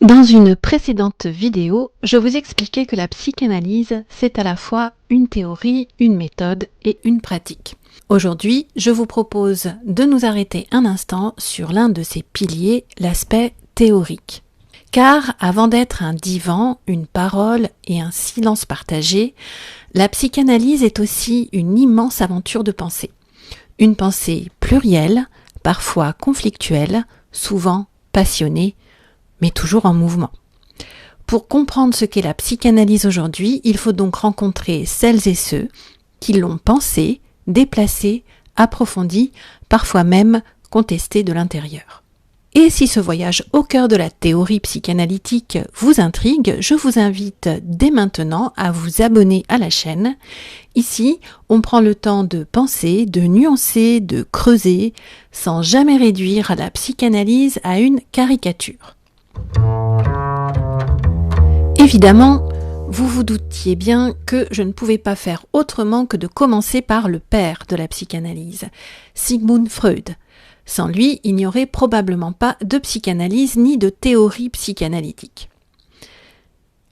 Dans une précédente vidéo, je vous expliquais que la psychanalyse, c'est à la fois une théorie, une méthode et une pratique. Aujourd'hui, je vous propose de nous arrêter un instant sur l'un de ces piliers, l'aspect théorique. Car avant d'être un divan, une parole et un silence partagé, la psychanalyse est aussi une immense aventure de pensée. Une pensée plurielle, parfois conflictuelle, souvent passionnée, mais toujours en mouvement. Pour comprendre ce qu'est la psychanalyse aujourd'hui, il faut donc rencontrer celles et ceux qui l'ont pensée, déplacée, approfondie, parfois même contestée de l'intérieur. Et si ce voyage au cœur de la théorie psychanalytique vous intrigue, je vous invite dès maintenant à vous abonner à la chaîne. Ici, on prend le temps de penser, de nuancer, de creuser, sans jamais réduire la psychanalyse à une caricature. Évidemment, vous vous doutiez bien que je ne pouvais pas faire autrement que de commencer par le père de la psychanalyse, Sigmund Freud. Sans lui, il n'y aurait probablement pas de psychanalyse ni de théorie psychanalytique.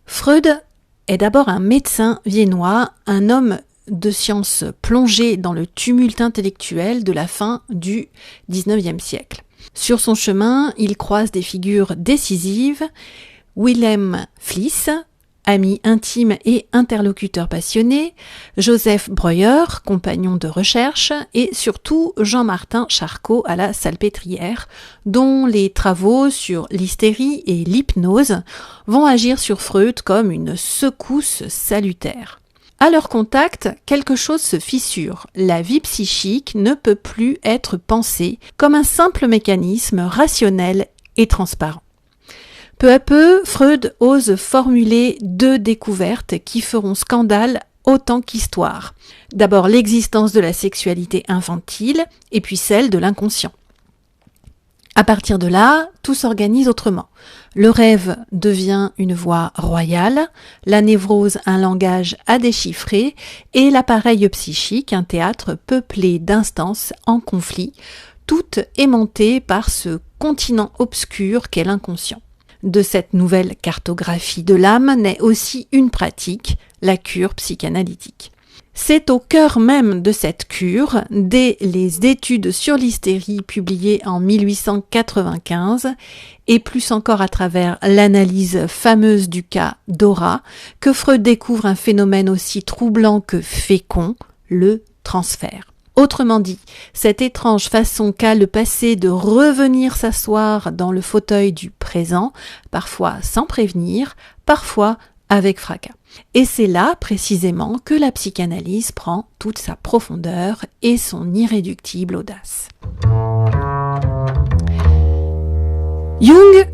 Freud est d'abord un médecin viennois, un homme de science plongé dans le tumulte intellectuel de la fin du XIXe siècle. Sur son chemin, il croise des figures décisives, Wilhelm Fliess, ami intime et interlocuteur passionné, Joseph Breuer, compagnon de recherche, et surtout Jean-Martin Charcot à la Salpêtrière, dont les travaux sur l'hystérie et l'hypnose vont agir sur Freud comme une secousse salutaire. À leur contact, quelque chose se fissure. La vie psychique ne peut plus être pensée comme un simple mécanisme rationnel et transparent. Peu à peu, Freud ose formuler deux découvertes qui feront scandale autant qu'histoire. D'abord l'existence de la sexualité infantile et puis celle de l'inconscient. À partir de là, tout s'organise autrement. Le rêve devient une voie royale, la névrose un langage à déchiffrer et l'appareil psychique un théâtre peuplé d'instances en conflit, toutes aimantées par ce continent obscur qu'est l'inconscient. De cette nouvelle cartographie de l'âme naît aussi une pratique, la cure psychanalytique. C'est au cœur même de cette cure, dès les études sur l'hystérie publiées en 1895, et plus encore à travers l'analyse fameuse du cas Dora, que Freud découvre un phénomène aussi troublant que fécond, le transfert. Autrement dit, cette étrange façon qu'a le passé de revenir s'asseoir dans le fauteuil du présent, parfois sans prévenir, parfois avec fracas. Et c'est là, précisément, que la psychanalyse prend toute sa profondeur et son irréductible audace. Jung,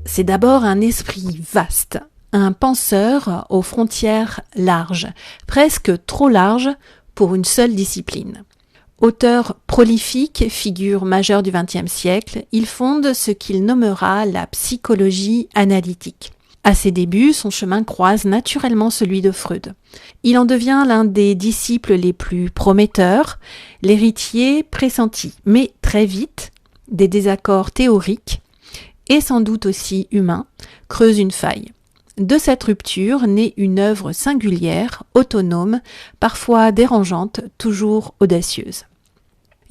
c'est d'abord un esprit vaste, un penseur aux frontières larges, presque trop larges pour une seule discipline. Auteur prolifique, figure majeure du XXe siècle, il fonde ce qu'il nommera la psychologie analytique. À ses débuts, son chemin croise naturellement celui de Freud. Il en devient l'un des disciples les plus prometteurs, l'héritier pressenti, mais très vite, des désaccords théoriques, et sans doute aussi humains, creusent une faille. De cette rupture naît une œuvre singulière, autonome, parfois dérangeante, toujours audacieuse.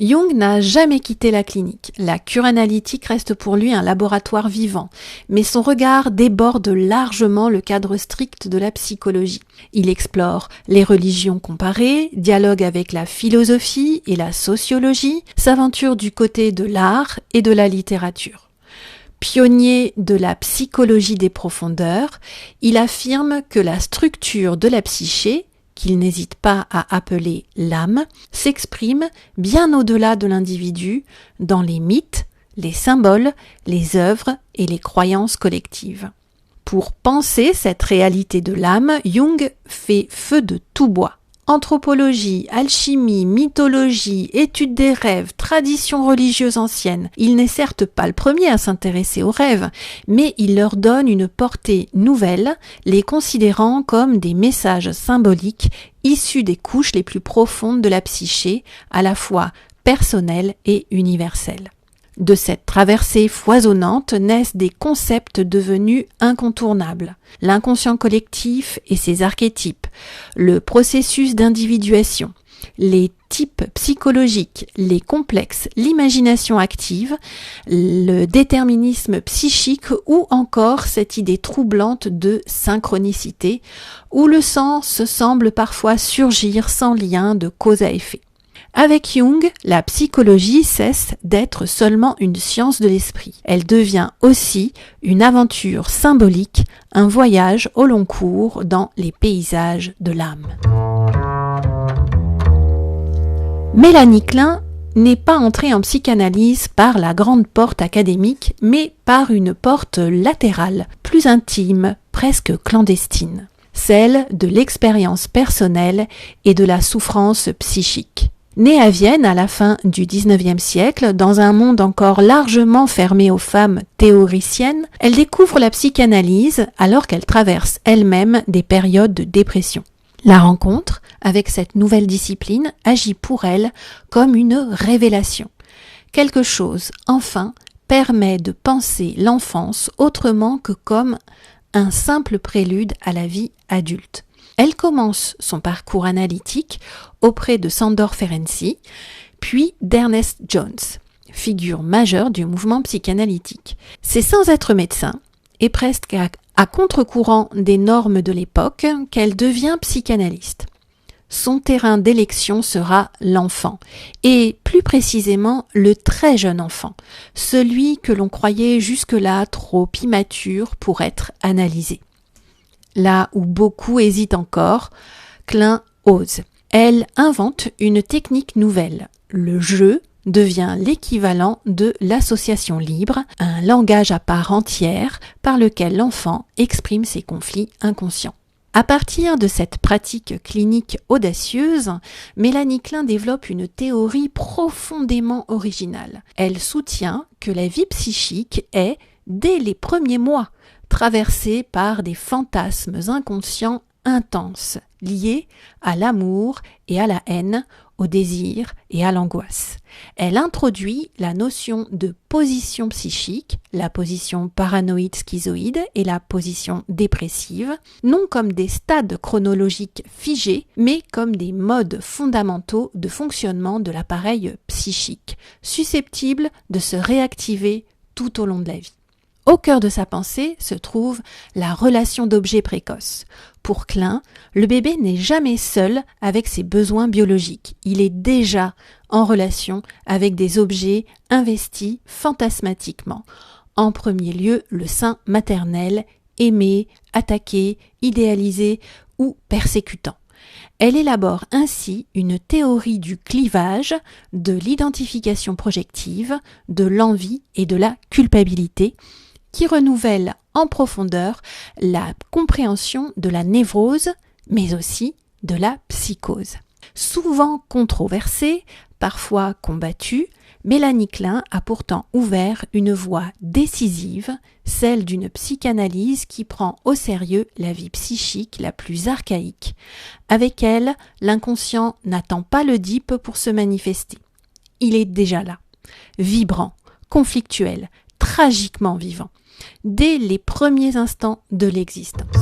Jung n'a jamais quitté la clinique. La cure analytique reste pour lui un laboratoire vivant, mais son regard déborde largement le cadre strict de la psychologie. Il explore les religions comparées, dialogue avec la philosophie et la sociologie, s'aventure du côté de l'art et de la littérature. Pionnier de la psychologie des profondeurs, il affirme que la structure de la psyché, qu'il n'hésite pas à appeler l'âme, s'exprime bien au-delà de l'individu, dans les mythes, les symboles, les œuvres et les croyances collectives. Pour penser cette réalité de l'âme, Jung fait feu de tout bois. Anthropologie, alchimie, mythologie, étude des rêves, traditions religieuses anciennes. Il n'est certes pas le premier à s'intéresser aux rêves, mais il leur donne une portée nouvelle, les considérant comme des messages symboliques issus des couches les plus profondes de la psyché, à la fois personnelles et universelles. De cette traversée foisonnante naissent des concepts devenus incontournables. L'inconscient collectif et ses archétypes, le processus d'individuation, les types psychologiques, les complexes, l'imagination active, le déterminisme psychique ou encore cette idée troublante de synchronicité, où le sens semble parfois surgir sans lien de cause à effet. Avec Jung, la psychologie cesse d'être seulement une science de l'esprit. Elle devient aussi une aventure symbolique, un voyage au long cours dans les paysages de l'âme. Mélanie Klein n'est pas entrée en psychanalyse par la grande porte académique, mais par une porte latérale, plus intime, presque clandestine, celle de l'expérience personnelle et de la souffrance psychique. Née à Vienne à la fin du XIXe siècle, dans un monde encore largement fermé aux femmes théoriciennes, elle découvre la psychanalyse alors qu'elle traverse elle-même des périodes de dépression. La rencontre avec cette nouvelle discipline agit pour elle comme une révélation. Quelque chose, enfin, permet de penser l'enfance autrement que comme un simple prélude à la vie adulte. Elle commence son parcours analytique auprès de Sándor Ferenczi, puis d'Ernest Jones, figure majeure du mouvement psychanalytique. C'est sans être médecin, et presque à contre-courant des normes de l'époque, qu'elle devient psychanalyste. Son terrain d'élection sera l'enfant, et plus précisément le très jeune enfant, celui que l'on croyait jusque-là trop immature pour être analysé. Là où beaucoup hésitent encore, Klein ose. Elle invente une technique nouvelle. Le jeu devient l'équivalent de l'association libre, un langage à part entière par lequel l'enfant exprime ses conflits inconscients. À partir de cette pratique clinique audacieuse, Mélanie Klein développe une théorie profondément originale. Elle soutient que la vie psychique est, dès les premiers mois, traversée par des fantasmes inconscients intenses, liés à l'amour et à la haine, au désir et à l'angoisse. Elle introduit la notion de position psychique, la position paranoïde schizoïde et la position dépressive, non comme des stades chronologiques figés, mais comme des modes fondamentaux de fonctionnement de l'appareil psychique, susceptibles de se réactiver tout au long de la vie. Au cœur de sa pensée se trouve la relation d'objet précoce. Pour Klein, le bébé n'est jamais seul avec ses besoins biologiques. Il est déjà en relation avec des objets investis fantasmatiquement. En premier lieu, le sein maternel, aimé, attaqué, idéalisé ou persécutant. Elle élabore ainsi une théorie du clivage, de l'identification projective, de l'envie et de la culpabilité, qui renouvelle en profondeur la compréhension de la névrose, mais aussi de la psychose. Souvent controversée, parfois combattue, Mélanie Klein a pourtant ouvert une voie décisive, celle d'une psychanalyse qui prend au sérieux la vie psychique la plus archaïque. Avec elle, l'inconscient n'attend pas l'Oedipe pour se manifester. Il est déjà là, vibrant, conflictuel, tragiquement vivant, dès les premiers instants de l'existence.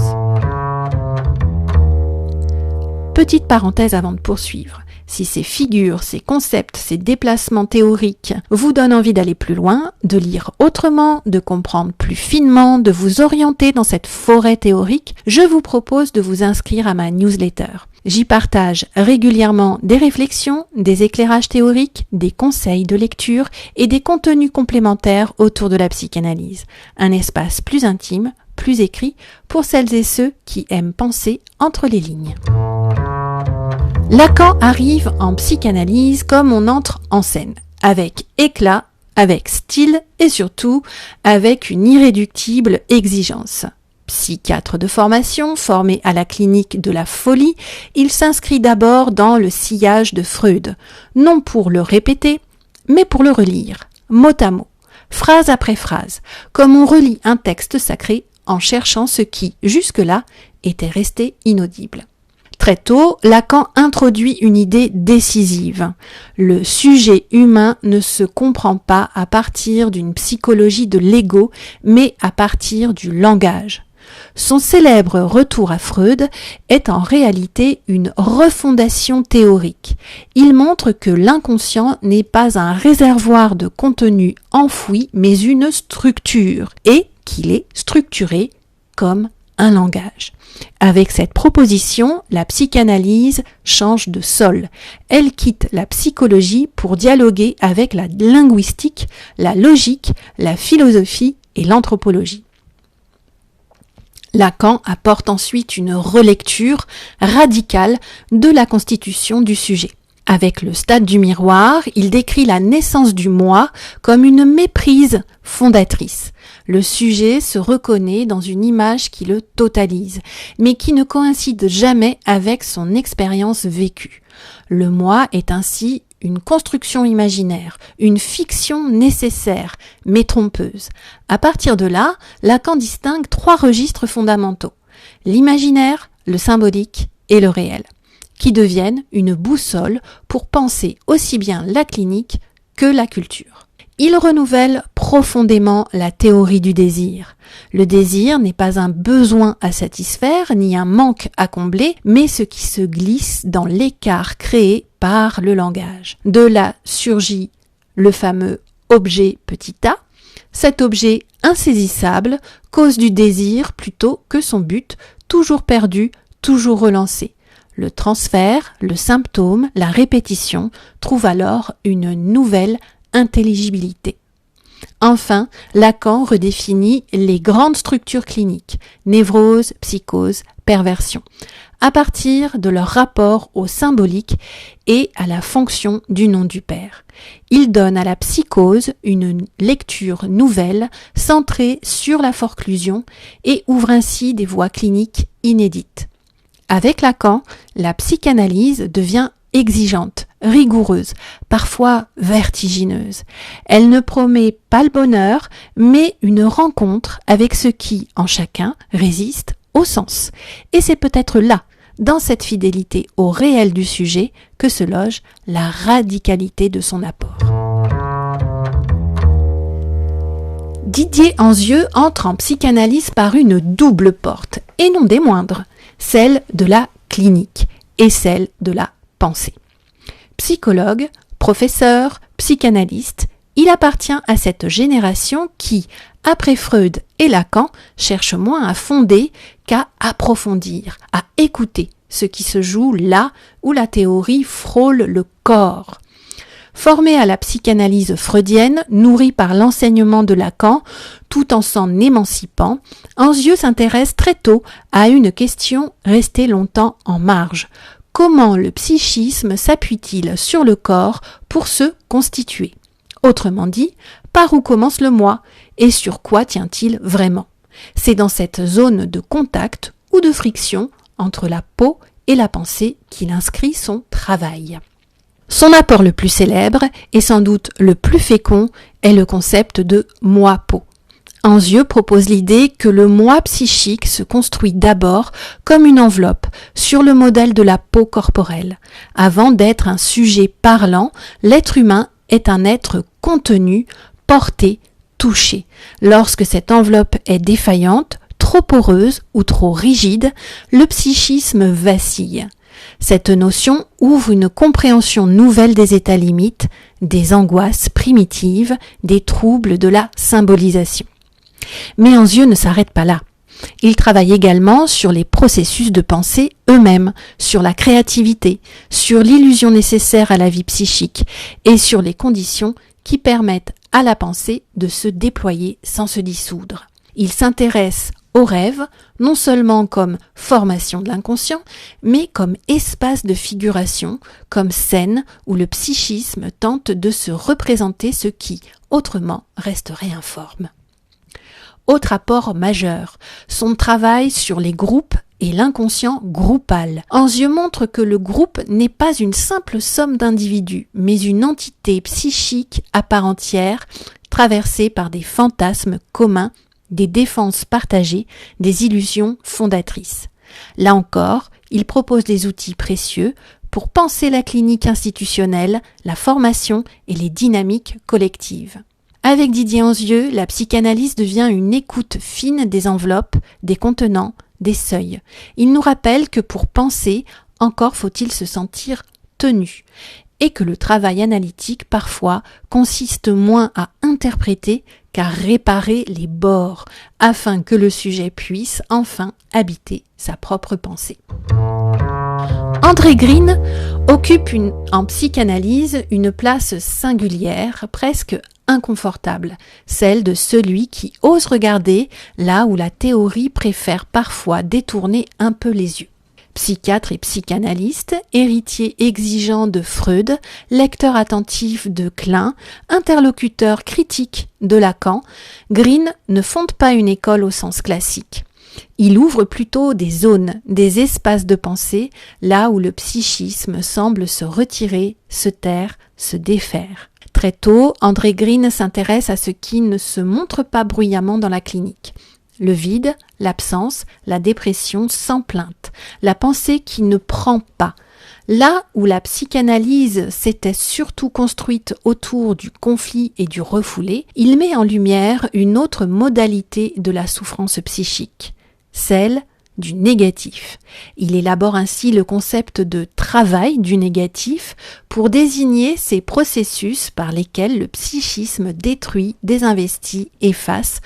Petite parenthèse avant de poursuivre. Si ces figures, ces concepts, ces déplacements théoriques vous donnent envie d'aller plus loin, de lire autrement, de comprendre plus finement, de vous orienter dans cette forêt théorique, je vous propose de vous inscrire à ma newsletter. J'y partage régulièrement des réflexions, des éclairages théoriques, des conseils de lecture et des contenus complémentaires autour de la psychanalyse. Un espace plus intime, plus écrit pour celles et ceux qui aiment penser entre les lignes. Lacan arrive en psychanalyse comme on entre en scène, avec éclat, avec style et surtout avec une irréductible exigence. Psychiatre de formation, formé à la clinique de la folie, il s'inscrit d'abord dans le sillage de Freud, non pour le répéter, mais pour le relire, mot à mot, phrase après phrase, comme on relit un texte sacré en cherchant ce qui, jusque-là, était resté inaudible. Très tôt, Lacan introduit une idée décisive. Le sujet humain ne se comprend pas à partir d'une psychologie de l'ego, mais à partir du langage. Son célèbre retour à Freud est en réalité une refondation théorique. Il montre que l'inconscient n'est pas un réservoir de contenu enfoui, mais une structure, et qu'il est structuré comme un langage. Avec cette proposition, la psychanalyse change de sol. Elle quitte la psychologie pour dialoguer avec la linguistique, la logique, la philosophie et l'anthropologie. Lacan apporte ensuite une relecture radicale de la constitution du sujet. Avec le stade du miroir, il décrit la naissance du moi comme une méprise fondatrice. Le sujet se reconnaît dans une image qui le totalise, mais qui ne coïncide jamais avec son expérience vécue. Le moi est ainsi une construction imaginaire, une fiction nécessaire, mais trompeuse. À partir de là, Lacan distingue 3 registres fondamentaux, l'imaginaire, le symbolique et le réel, qui deviennent une boussole pour penser aussi bien la clinique que la culture. Il renouvelle profondément la théorie du désir. Le désir n'est pas un besoin à satisfaire, ni un manque à combler, mais ce qui se glisse dans l'écart créé par le langage. De là surgit le fameux objet petit a. Cet objet insaisissable cause du désir plutôt que son but, toujours perdu, toujours relancé. Le transfert, le symptôme, la répétition trouvent alors une nouvelle intelligibilité. Enfin, Lacan redéfinit les grandes structures cliniques, névrose, psychose, perversion, à partir de leur rapport au symbolique et à la fonction du nom du père. Il donne à la psychose une lecture nouvelle, centrée sur la forclusion et ouvre ainsi des voies cliniques inédites. Avec Lacan, la psychanalyse devient exigeante, rigoureuse, parfois vertigineuse. Elle ne promet pas le bonheur, mais une rencontre avec ce qui, en chacun, résiste au sens. Et c'est peut-être là, dans cette fidélité au réel du sujet, que se loge la radicalité de son apport. Didier Anzieux entre en psychanalyse par une double porte, et non des moindres, celle de la clinique et celle de la pensée. Psychologue, professeur, psychanalyste, il appartient à cette génération qui, après Freud et Lacan, cherche moins à fonder qu'à approfondir, à écouter ce qui se joue là où la théorie frôle le corps. Formé à la psychanalyse freudienne, nourri par l'enseignement de Lacan, tout en s'en émancipant, Anzieux s'intéresse très tôt à une question restée longtemps en marge. Comment le psychisme s'appuie-t-il sur le corps pour se constituer ? Autrement dit, par où commence le moi et sur quoi tient-il vraiment ? C'est dans cette zone de contact ou de friction entre la peau et la pensée qu'il inscrit son travail. Son apport le plus célèbre et sans doute le plus fécond est le concept de moi-peau. Anzieux propose l'idée que le moi psychique se construit d'abord comme une enveloppe sur le modèle de la peau corporelle. Avant d'être un sujet parlant, l'être humain est un être contenu, porté, touché. Lorsque cette enveloppe est défaillante, trop poreuse ou trop rigide, le psychisme vacille. Cette notion ouvre une compréhension nouvelle des états limites, des angoisses primitives, des troubles de la symbolisation. Mais Anzieux ne s'arrête pas là. Il travaille également sur les processus de pensée eux-mêmes, sur la créativité, sur l'illusion nécessaire à la vie psychique et sur les conditions qui permettent à la pensée de se déployer sans se dissoudre. Il s'intéresse au rêve, non seulement comme formation de l'inconscient, mais comme espace de figuration, comme scène où le psychisme tente de se représenter ce qui, autrement, resterait informe. Autre apport majeur, son travail sur les groupes et l'inconscient groupal. Anzieux montre que le groupe n'est pas une simple somme d'individus, mais une entité psychique à part entière, traversée par des fantasmes communs, des défenses partagées, des illusions fondatrices. Là encore, Il propose des outils précieux pour penser la clinique institutionnelle, la formation et les dynamiques collectives. Avec Didier Anzieux, la psychanalyse devient une écoute fine des enveloppes, des contenants, des seuils. Il nous rappelle que pour penser, encore faut-il se sentir tenu, et que le travail analytique, parfois, consiste moins à interpréter qu'à réparer les bords, afin que le sujet puisse enfin habiter sa propre pensée. André Green occupe en psychanalyse une place singulière, presque inconfortable, celle de celui qui ose regarder là où la théorie préfère parfois détourner un peu les yeux. Psychiatre et psychanalyste, héritier exigeant de Freud, lecteur attentif de Klein, interlocuteur critique de Lacan, Green ne fonde pas une école au sens classique. Il ouvre plutôt des zones, des espaces de pensée, là où le psychisme semble se retirer, se taire, se défaire. Très tôt, André Green s'intéresse à ce qui ne se montre pas bruyamment dans la clinique. Le vide, l'absence, la dépression sans plainte, la pensée qui ne prend pas. Là où la psychanalyse s'était surtout construite autour du conflit et du refoulé, il met en lumière une autre modalité de la souffrance psychique, celle du négatif. Il élabore ainsi le concept de travail du négatif pour désigner ces processus par lesquels le psychisme détruit, désinvestit, efface,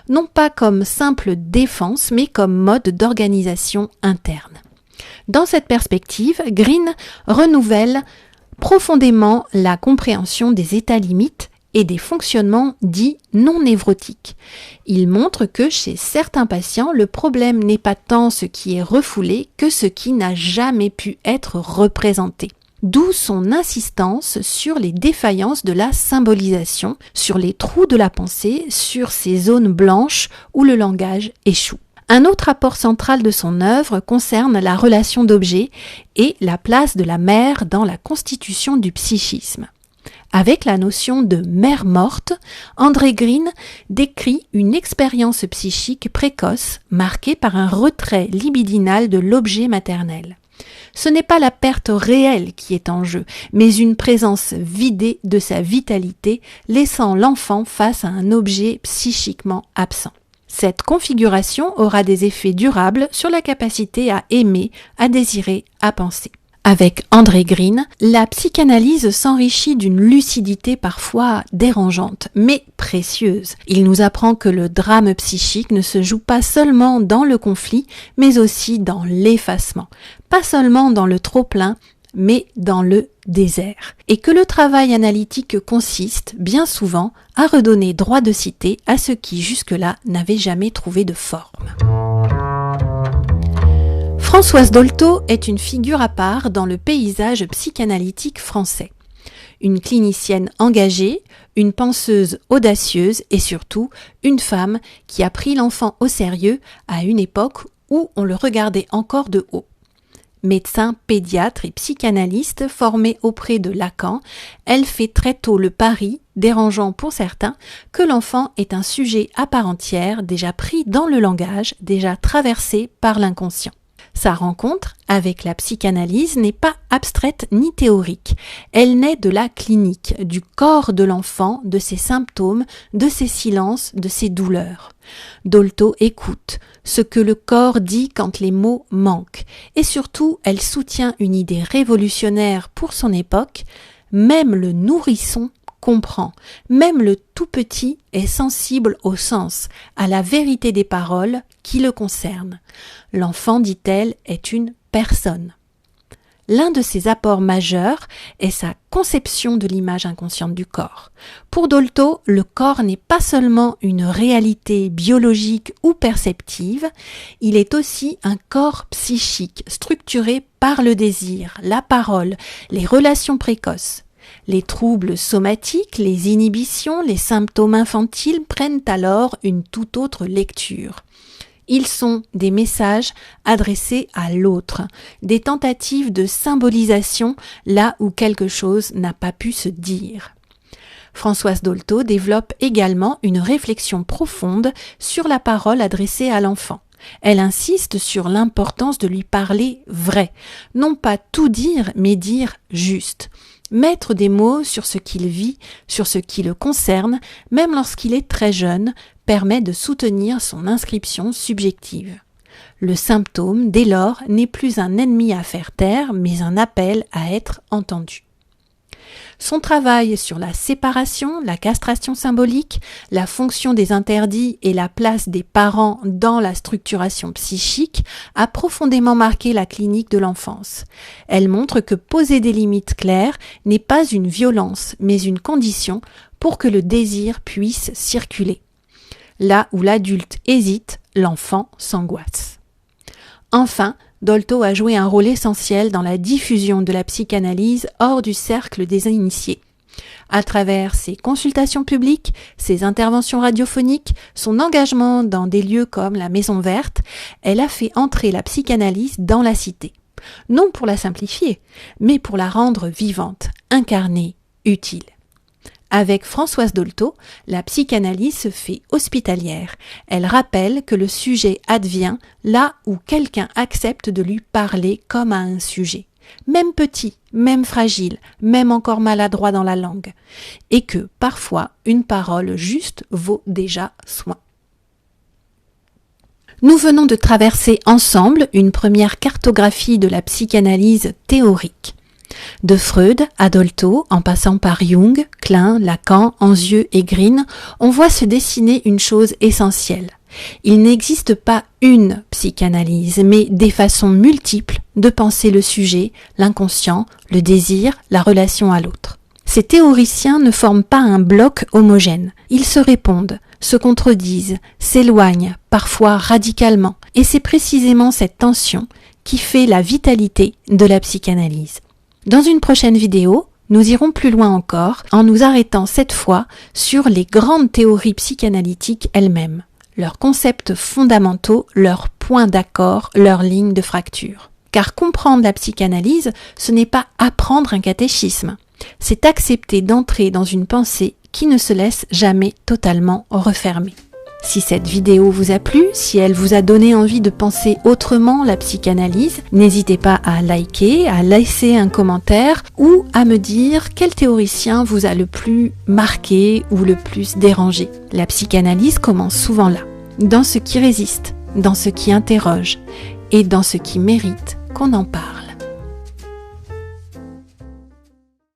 non pas comme simple défense, mais comme mode d'organisation interne. Dans cette perspective, Green renouvelle profondément la compréhension des états limites et des fonctionnements dits non névrotiques. Il montre que chez certains patients, le problème n'est pas tant ce qui est refoulé que ce qui n'a jamais pu être représenté. D'où son insistance sur les défaillances de la symbolisation, sur les trous de la pensée, sur ces zones blanches où le langage échoue. Un autre apport central de son œuvre concerne la relation d'objet et la place de la mère dans la constitution du psychisme. Avec la notion de mère morte, André Green décrit une expérience psychique précoce marquée par un retrait libidinal de l'objet maternel. Ce n'est pas la perte réelle qui est en jeu, mais une présence vidée de sa vitalité, laissant l'enfant face à un objet psychiquement absent. Cette configuration aura des effets durables sur la capacité à aimer, à désirer, à penser. Avec André Green, la psychanalyse s'enrichit d'une lucidité parfois dérangeante, mais précieuse. Il nous apprend que le drame psychique ne se joue pas seulement dans le conflit, mais aussi dans l'effacement. Pas seulement dans le trop-plein, mais dans le désert. Et que le travail analytique consiste, bien souvent, à redonner droit de cité à ce qui jusque-là n'avait jamais trouvé de forme. Françoise Dolto est une figure à part dans le paysage psychanalytique français. Une clinicienne engagée, une penseuse audacieuse et surtout une femme qui a pris l'enfant au sérieux à une époque où on le regardait encore de haut. Médecin, pédiatre et psychanalyste formée auprès de Lacan, elle fait très tôt le pari, dérangeant pour certains, que l'enfant est un sujet à part entière, déjà pris dans le langage, déjà traversé par l'inconscient. Sa rencontre avec la psychanalyse n'est pas abstraite ni théorique. Elle naît de la clinique, du corps de l'enfant, de ses symptômes, de ses silences, de ses douleurs. Dolto écoute ce que le corps dit quand les mots manquent. Et surtout, elle soutient une idée révolutionnaire pour son époque. Même le nourrisson comprend, même le tout petit est sensible au sens, à la vérité des paroles qui le concernent. L'enfant, dit-elle, est une personne. L'un de ses apports majeurs est sa conception de l'image inconsciente du corps. Pour Dolto, le corps n'est pas seulement une réalité biologique ou perceptive, il est aussi un corps psychique structuré par le désir, la parole, les relations précoces. Les troubles somatiques, les inhibitions, les symptômes infantiles prennent alors une toute autre lecture. Ils sont des messages adressés à l'autre, des tentatives de symbolisation là où quelque chose n'a pas pu se dire. Françoise Dolto développe également une réflexion profonde sur la parole adressée à l'enfant. Elle insiste sur l'importance de lui parler vrai, non pas tout dire, mais dire juste. Mettre des mots sur ce qu'il vit, sur ce qui le concerne, même lorsqu'il est très jeune, permet de soutenir son inscription subjective. Le symptôme, dès lors, n'est plus un ennemi à faire taire, mais un appel à être entendu. Son travail sur la séparation, la castration symbolique, la fonction des interdits et la place des parents dans la structuration psychique a profondément marqué la clinique de l'enfance. Elle montre que poser des limites claires n'est pas une violence, mais une condition pour que le désir puisse circuler. Là où l'adulte hésite, l'enfant s'angoisse. Enfin, Dolto a joué un rôle essentiel dans la diffusion de la psychanalyse hors du cercle des initiés. À travers ses consultations publiques, ses interventions radiophoniques, son engagement dans des lieux comme la Maison Verte, elle a fait entrer la psychanalyse dans la cité. Non pour la simplifier, mais pour la rendre vivante, incarnée, utile. Avec Françoise Dolto, la psychanalyse se fait hospitalière. Elle rappelle que le sujet advient là où quelqu'un accepte de lui parler comme à un sujet, même petit, même fragile, même encore maladroit dans la langue, et que parfois une parole juste vaut déjà soin. Nous venons de traverser ensemble une première cartographie de la psychanalyse théorique. De Freud à Dolto, en passant par Jung, Klein, Lacan, Anzieux et Green, on voit se dessiner une chose essentielle. Il n'existe pas une psychanalyse, mais des façons multiples de penser le sujet, l'inconscient, le désir, la relation à l'autre. Ces théoriciens ne forment pas un bloc homogène. Ils se répondent, se contredisent, s'éloignent, parfois radicalement. Et c'est précisément cette tension qui fait la vitalité de la psychanalyse. Dans une prochaine vidéo, nous irons plus loin encore en nous arrêtant cette fois sur les grandes théories psychanalytiques elles-mêmes, leurs concepts fondamentaux, leurs points d'accord, leurs lignes de fracture. Car comprendre la psychanalyse, ce n'est pas apprendre un catéchisme, c'est accepter d'entrer dans une pensée qui ne se laisse jamais totalement refermer. Si cette vidéo vous a plu, si elle vous a donné envie de penser autrement la psychanalyse, n'hésitez pas à liker, à laisser un commentaire ou à me dire quel théoricien vous a le plus marqué ou le plus dérangé. La psychanalyse commence souvent là, dans ce qui résiste, dans ce qui interroge et dans ce qui mérite qu'on en parle.